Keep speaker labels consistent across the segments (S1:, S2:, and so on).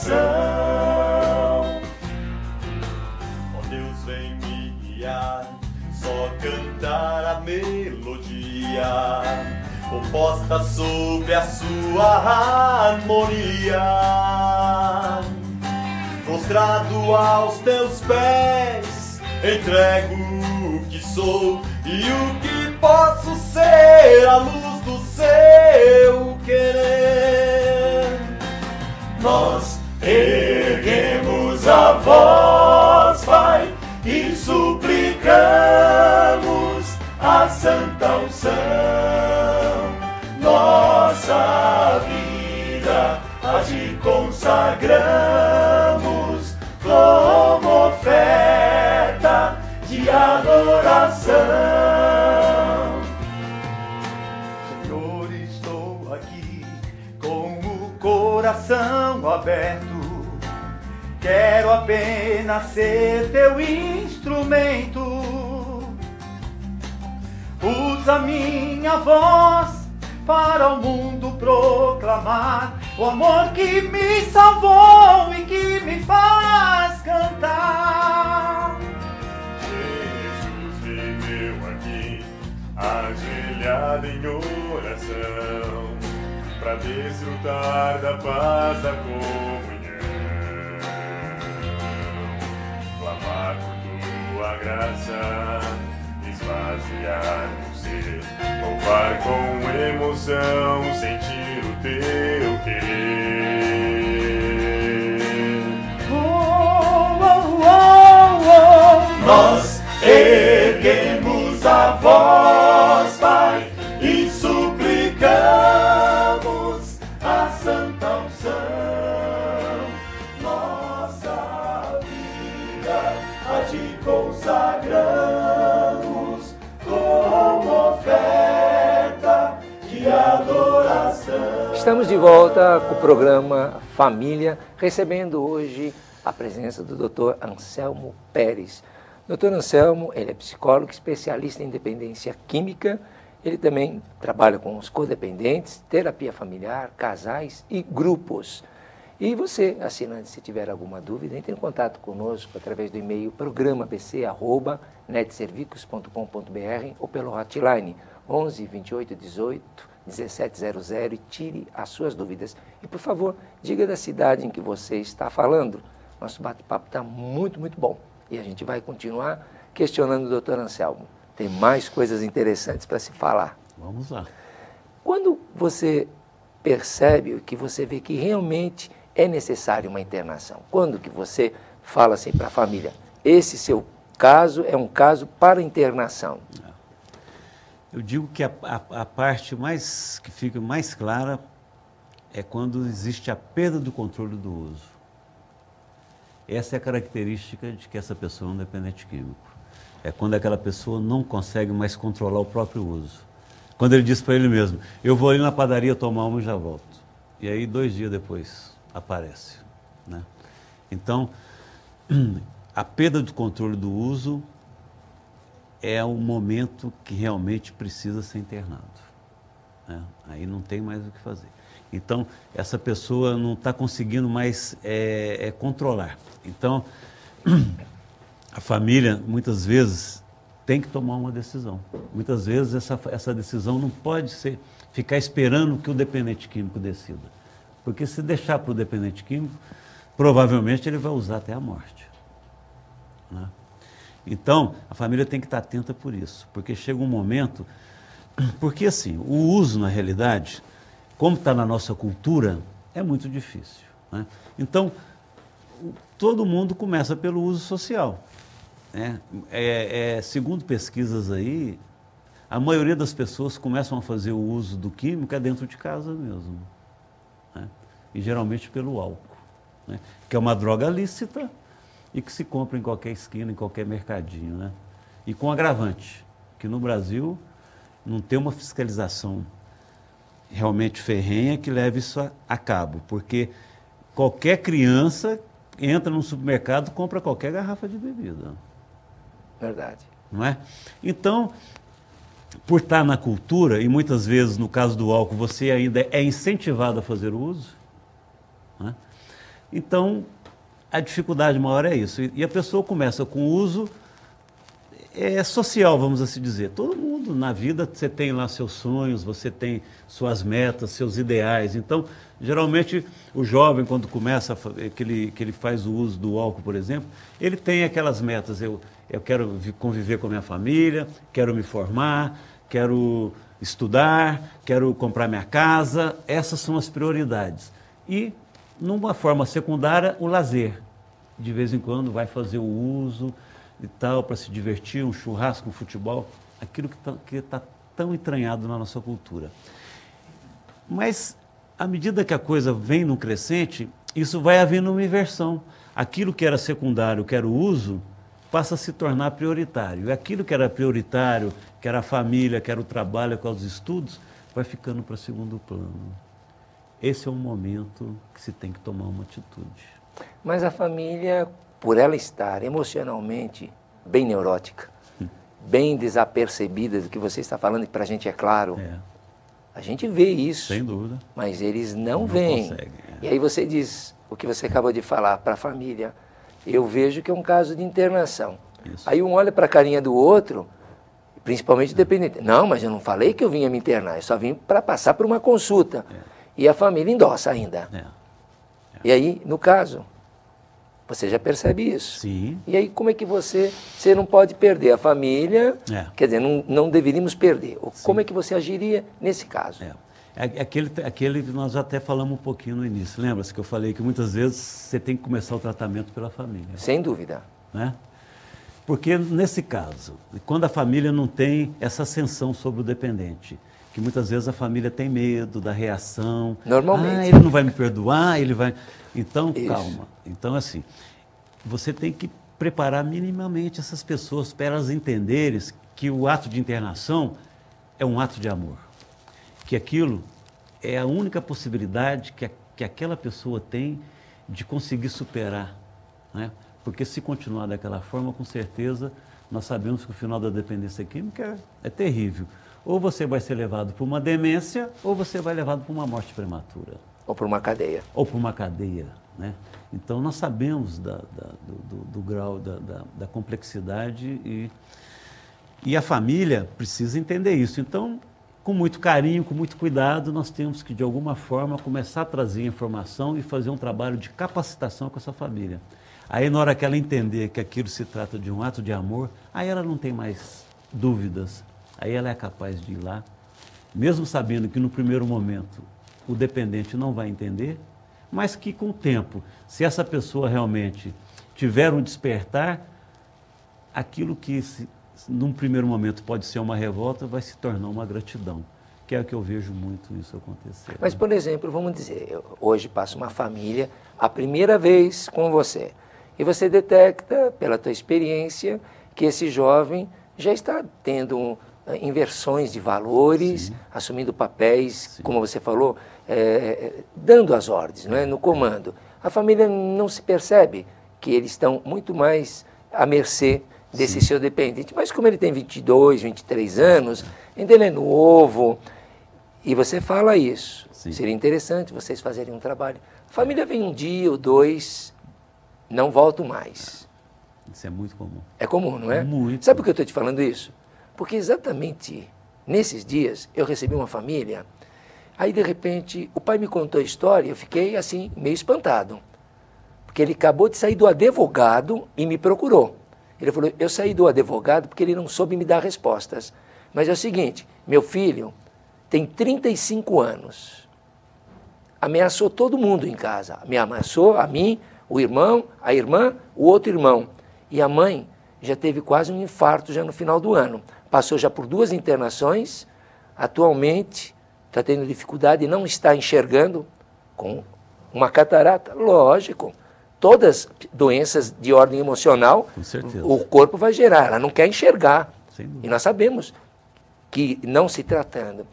S1: adoração. Ó Deus, vem me guiar, só cantar a melodia composta sobre a sua harmonia. Prostrado aos teus pés, entrego o que sou e o que posso ser, a luz do seu querer. Nós erguemos a voz, Pai, e suplicamos a santa unção. Nossa vida a te consagramos como oferta de adoração. Senhor, estou aqui com o coração aberto. Quero apenas ser teu instrumento. Usa minha voz para o mundo proclamar o amor que me salvou e que me faz cantar. Jesus viveu aqui, ajoelhado em oração, para desfrutar da paz da comunhão, clamar por tua graça, esvaziar o ser, louvar com emoção, sentir o teu querer. Nós erguemos a voz, Pai, e suplicamos a santa unção. Nossa vida a te consagramos como oferta de adoração.
S2: Estamos de volta com o programa Família, recebendo hoje a presença do Dr. Anselmo Pérez. Dr. Anselmo, ele é psicólogo, especialista em dependência química. Ele também trabalha com os codependentes, terapia familiar, casais e grupos. E você, assinante, se tiver alguma dúvida, entre em contato conosco através do e-mail programaPC@netservicos.com.br ou pelo hotline 11 28 18 1700 e tire as suas dúvidas. E, por favor, diga da cidade em que você está falando. Nosso bate-papo está muito, muito bom. E a gente vai continuar questionando o Dr. Anselmo. Tem mais coisas interessantes para se falar.
S3: Vamos lá.
S2: Quando você percebe, que você vê que realmente é necessário uma internação? Quando que você fala assim para a família, esse seu caso é um caso para internação?
S3: Eu digo que a parte que fica mais clara é quando existe a perda do controle do uso. Essa é a característica de que essa pessoa é um dependente químico. É quando aquela pessoa não consegue mais controlar o próprio uso. Quando ele diz para ele mesmo, eu vou ali na padaria tomar uma e já volto. E aí 2 dias depois aparece, né? Então, a perda do controle do uso é um momento que realmente precisa ser internado, né? Aí não tem mais o que fazer. Então, essa pessoa não está conseguindo mais controlar. Então, a família, muitas vezes, tem que tomar uma decisão. Muitas vezes, essa decisão não pode ficar esperando que o dependente químico decida. Porque se deixar para o dependente químico, provavelmente ele vai usar até a morte, né? Então, a família tem que estar atenta por isso. Porque chega um momento... Porque, assim, o uso, na realidade, como está na nossa cultura, é muito difícil, né? Então, todo mundo começa pelo uso social, né? Segundo pesquisas aí, a maioria das pessoas começam a fazer o uso do químico dentro de casa mesmo, né? E geralmente pelo álcool, né? Que é uma droga lícita e que se compra em qualquer esquina, em qualquer mercadinho, né? E com agravante, que no Brasil não tem uma fiscalização realmente ferrenha que leve isso a cabo, porque qualquer criança entra num supermercado e compra qualquer garrafa de bebida.
S2: Verdade.
S3: Não é? Então, por estar na cultura, e muitas vezes, no caso do álcool, você ainda é incentivado a fazer o uso, né? Então, a dificuldade maior é isso. E a pessoa começa com o uso social, vamos assim dizer. Todo mundo na vida, você tem lá seus sonhos, você tem suas metas, seus ideais. Então, geralmente, o jovem, quando começa, que ele faz o uso do álcool, por exemplo, ele tem aquelas metas. Eu quero conviver com a minha família, quero me formar, quero estudar, quero comprar minha casa. Essas são as prioridades. E, numa forma secundária, o lazer. De vez em quando vai fazer o uso e tal, para se divertir, um churrasco, um futebol, aquilo que está tão entranhado na nossa cultura. Mas, à medida que a coisa vem num crescente, isso vai havendo uma inversão. Aquilo que era secundário, que era o uso, passa a se tornar prioritário. E aquilo que era prioritário, que era a família, que era o trabalho, que eram os estudos, vai ficando para segundo plano. Esse é um momento que se tem que tomar uma atitude.
S2: Mas a família, por ela estar emocionalmente bem neurótica, bem desapercebida do que você está falando, que para a gente é claro, a gente vê isso.
S3: Sem dúvida.
S2: Mas eles não veem.
S3: Conseguem,
S2: E aí você diz o que você acabou de falar para a família. Eu vejo que é um caso de internação.
S3: Isso.
S2: Aí um olha para a carinha do outro, principalmente o dependente. Não, mas eu não falei que eu vinha me internar, eu só vim para passar por uma consulta. E a família endossa ainda. E aí, no caso, você já percebe isso.
S3: Sim.
S2: E aí, como é que você não pode perder a família? Quer dizer, não deveríamos perder. Como é que você agiria nesse caso?
S3: Aquele que nós até falamos um pouquinho no início. Lembra-se que eu falei que muitas vezes você tem que começar o tratamento pela família.
S2: Sem dúvida.
S3: Né? Porque nesse caso, quando a família não tem essa ascensão sobre o dependente, que muitas vezes a família tem medo da reação.
S2: Normalmente.
S3: Ele não vai me perdoar, ele vai... Então,
S2: Isso.
S3: calma. Então, assim, você tem que preparar minimamente essas pessoas para elas entenderem que o ato de internação é um ato de amor. Que aquilo é a única possibilidade que aquela pessoa tem de conseguir superar. Né? Porque se continuar daquela forma, com certeza, nós sabemos que o final da dependência química é terrível. Ou você vai ser levado para uma demência, ou você vai levado para uma morte prematura.
S2: Ou para uma cadeia.
S3: Ou para uma cadeia. Né? Então, nós sabemos do grau, da complexidade e a família precisa entender isso. Então, com muito carinho, com muito cuidado, nós temos que, de alguma forma, começar a trazer informação e fazer um trabalho de capacitação com essa família. Aí, na hora que ela entender que aquilo se trata de um ato de amor, aí ela não tem mais dúvidas. Aí ela é capaz de ir lá, mesmo sabendo que no primeiro momento o dependente não vai entender, mas que com o tempo, se essa pessoa realmente tiver um despertar, aquilo que num primeiro momento pode ser uma revolta, vai se tornar uma gratidão, que é o que eu vejo muito isso acontecer.
S2: Mas, por exemplo, vamos dizer, hoje passa uma família a primeira vez com você, e você detecta, pela tua experiência, que esse jovem já está tendo inversões de valores, sim, assumindo papéis, sim, como você falou, dando as ordens, não é? No comando. A família não se percebe que eles estão muito mais à mercê desse, sim, seu dependente. Mas como ele tem 22, 23 anos, ainda ele é novo, e você fala isso. Sim. Seria interessante vocês fazerem um trabalho. A família vem um dia ou dois, não voltam mais.
S3: Isso é muito comum.
S2: É comum, não é?
S3: Muito.
S2: Sabe por que eu estou te falando isso? Porque exatamente nesses dias eu recebi uma família, aí de repente o pai me contou a história e eu fiquei assim, meio espantado. Porque ele acabou de sair do advogado e me procurou. Ele falou, eu saí do advogado porque ele não soube me dar respostas. Mas é o seguinte, meu filho tem 35 anos, ameaçou todo mundo em casa, me ameaçou a mim, o irmão, a irmã, o outro irmão. E a mãe já teve quase um infarto já no final do ano. Passou já por 2 internações, atualmente está tendo dificuldade e não está enxergando, com uma catarata, lógico. Todas doenças de ordem emocional,
S3: com certeza,
S2: o corpo vai gerar, ela não quer enxergar. E nós sabemos que não se tratando.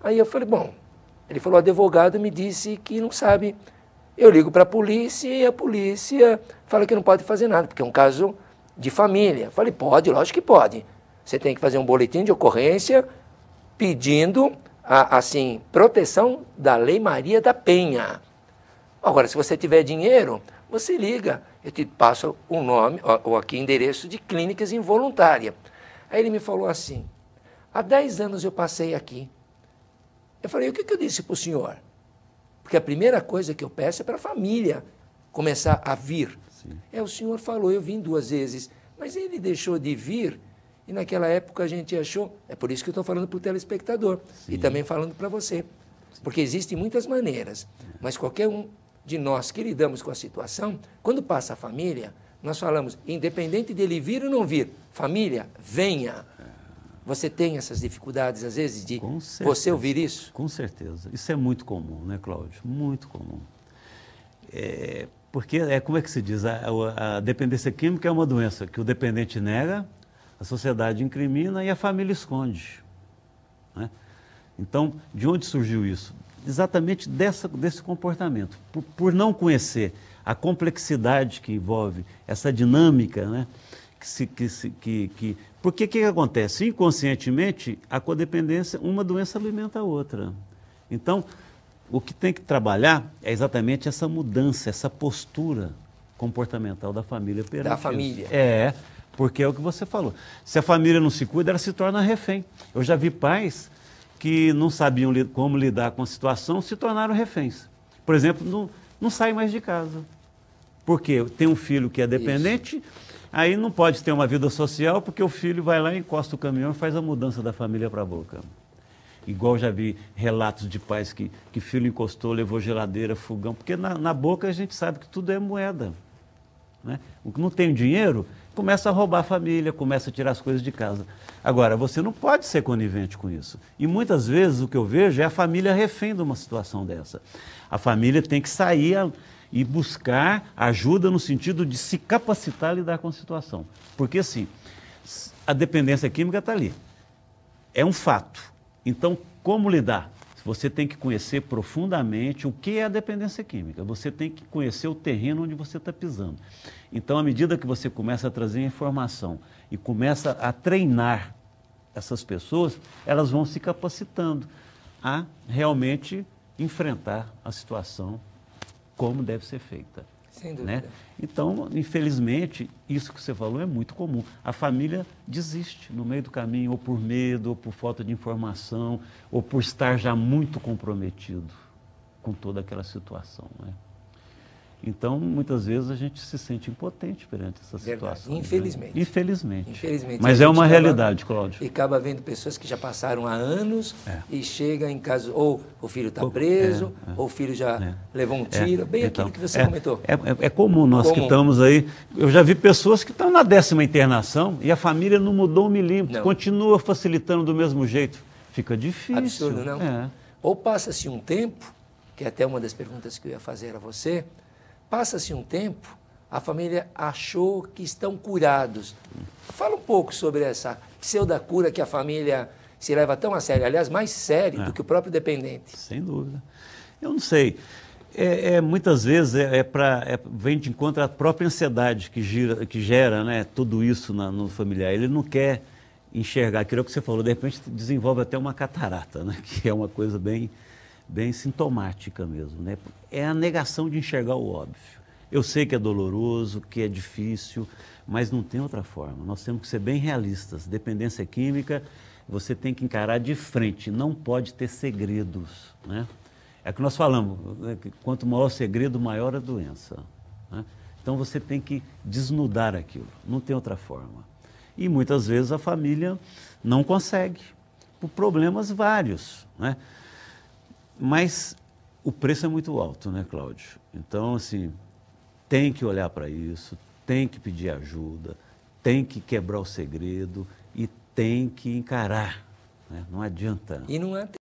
S2: Aí eu falei, bom, ele falou, o advogado me disse que não sabe. Eu ligo para a polícia e a polícia fala que não pode fazer nada, porque é um caso de família. Eu falei, pode, lógico que pode. Você tem que fazer um boletim de ocorrência pedindo, assim, proteção da Lei Maria da Penha. Agora, se você tiver dinheiro, você liga. Eu te passo o nome, ou aqui endereço de clínicas involuntárias. Aí ele me falou assim, há 10 anos eu passei aqui. Eu falei, o que eu disse para o senhor? Porque a primeira coisa que eu peço é para a família começar a vir.
S3: Sim.
S2: O senhor falou, eu vim 2 vezes, mas ele deixou de vir e naquela época a gente achou, é por isso que eu estou falando para o telespectador. Sim. E também falando para você. Sim. Porque existem muitas maneiras, mas qualquer um de nós que lidamos com a situação, quando passa a família, nós falamos, independente dele vir ou não vir, família, venha. Você tem essas dificuldades, às vezes, de você ouvir isso?
S3: Com certeza. Isso é muito comum, né, Cláudio? Muito comum. Porque, como é que se diz? A dependência química é uma doença que o dependente nega, a sociedade incrimina e a família esconde. Né? Então, de onde surgiu isso? Exatamente desse comportamento. Por não conhecer a complexidade que envolve essa dinâmica, né? Porque o que acontece? Inconscientemente, a codependência, uma doença alimenta a outra. Então, o que tem que trabalhar é exatamente essa mudança, essa postura comportamental da família perante
S2: da família.
S3: Isso. Porque é o que você falou. Se a família não se cuida, ela se torna refém. Eu já vi pais que não sabiam como lidar com a situação, se tornaram reféns. Por exemplo, não saem mais de casa. Porque tem um filho que é dependente, isso. Aí não pode ter uma vida social, porque o filho vai lá, encosta o caminhão e faz a mudança da família para a boca. Igual já vi relatos de pais que filho encostou, levou geladeira, fogão, porque na boca a gente sabe que tudo é moeda. Né? O que não tem dinheiro, começa a roubar a família, começa a tirar as coisas de casa. Agora, você não pode ser conivente com isso. E muitas vezes o que eu vejo é a família refém de uma situação dessa. A família tem que sair e buscar ajuda no sentido de se capacitar a lidar com a situação. Porque, assim, a dependência química está ali. É um fato. Então, como lidar? Você tem que conhecer profundamente o que é a dependência química. Você tem que conhecer o terreno onde você está pisando. Então, à medida que você começa a trazer informação e começa a treinar essas pessoas, elas vão se capacitando a realmente enfrentar a situação como deve ser feita.
S2: Sem dúvida.
S3: Né? Então, infelizmente, isso que você falou é muito comum. A família desiste no meio do caminho, ou por medo, ou por falta de informação, ou por estar já muito comprometido com toda aquela situação. Né? Então, muitas vezes a gente se sente impotente perante essa situação.
S2: Infelizmente.
S3: Né? Infelizmente.
S2: Infelizmente.
S3: Mas é uma realidade, Cláudio.
S2: E acaba vendo pessoas que já passaram há anos e chega em casa, ou o filho está preso, ou o filho já levou um tiro, bem então, aquilo que você comentou.
S3: É comum nós que estamos aí. Eu já vi pessoas que estão na 10ª internação e a família não mudou um milímetro, continua facilitando do mesmo jeito. Fica difícil.
S2: Absurdo, não? Ou passa-se um tempo, que é até uma das perguntas que eu ia fazer a você, passa-se um tempo, a família achou que estão curados. Fala um pouco sobre essa pseudocura que a família se leva tão a sério, aliás, mais sério do que o próprio dependente.
S3: Sem dúvida. Eu não sei. Muitas vezes vem de encontro à própria ansiedade que gera, né, tudo isso no familiar. Ele não quer enxergar aquilo que você falou, de repente desenvolve até uma catarata, né, que é uma coisa bem sintomática mesmo, né? É a negação de enxergar o óbvio. Eu sei que é doloroso, que é difícil, mas não tem outra forma. Nós temos que ser bem realistas. Dependência química, você tem que encarar de frente, não pode ter segredos, né? É o que nós falamos, né? Quanto maior o segredo, maior a doença, né? Então você tem que desnudar aquilo, não tem outra forma. E muitas vezes a família não consegue, por problemas vários, né? Mas o preço é muito alto, né, Cláudio? Então, assim, tem que olhar para isso, tem que pedir ajuda, tem que quebrar o segredo e tem que encarar, né? Não adianta.
S2: E não é